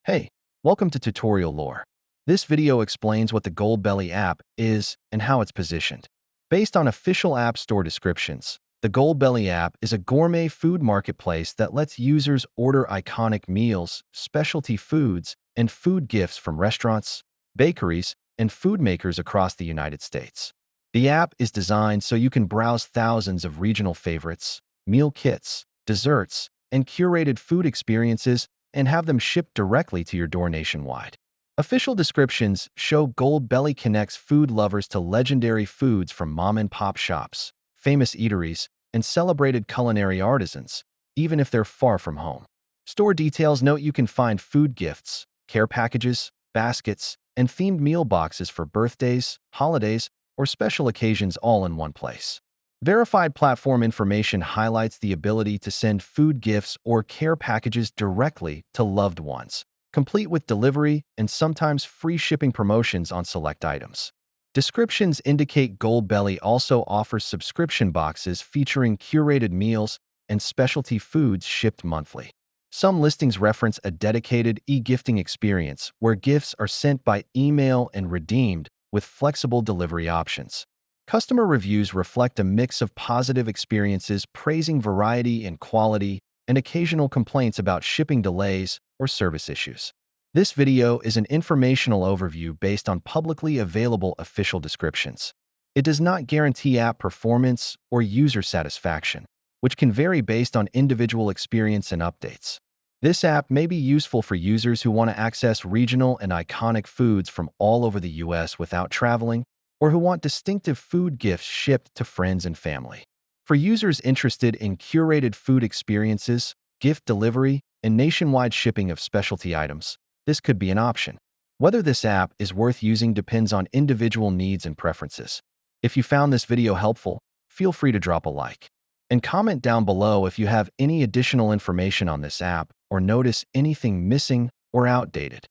Hey, welcome to Tutorial Lore. This video explains what the Goldbelly app is and how it's positioned. Based on official App Store descriptions, the Goldbelly app is a gourmet food marketplace that lets users order iconic meals, specialty foods, and food gifts from restaurants, bakeries, and food makers across the United States. The app is designed so you can browse thousands of regional favorites, meal kits, desserts, and curated food experiences and have them shipped directly to your door nationwide. Official descriptions show Goldbelly connects food lovers to legendary foods from mom-and-pop shops, famous eateries, and celebrated culinary artisans, even if they're far from home. Store details note you can find food gifts, care packages, baskets, and themed meal boxes for birthdays, holidays, or special occasions all in one place. Verified platform information highlights the ability to send food gifts or care packages directly to loved ones, complete with delivery and sometimes free shipping promotions on select items. Descriptions indicate Goldbelly also offers subscription boxes featuring curated meals and specialty foods shipped monthly. Some listings reference a dedicated e-gifting experience where gifts are sent by email and redeemed with flexible delivery options. Customer reviews reflect a mix of positive experiences praising variety and quality and occasional complaints about shipping delays or service issues. This video is an informational overview based on publicly available official descriptions. It does not guarantee app performance or user satisfaction, which can vary based on individual experience and updates. This app may be useful for users who want to access regional and iconic foods from all over the US without traveling, or who want distinctive food gifts shipped to friends and family. For users interested in curated food experiences, gift delivery, and nationwide shipping of specialty items, this could be an option. Whether this app is worth using depends on individual needs and preferences. If you found this video helpful, feel free to drop a like. And comment down below if you have any additional information on this app or notice anything missing or outdated.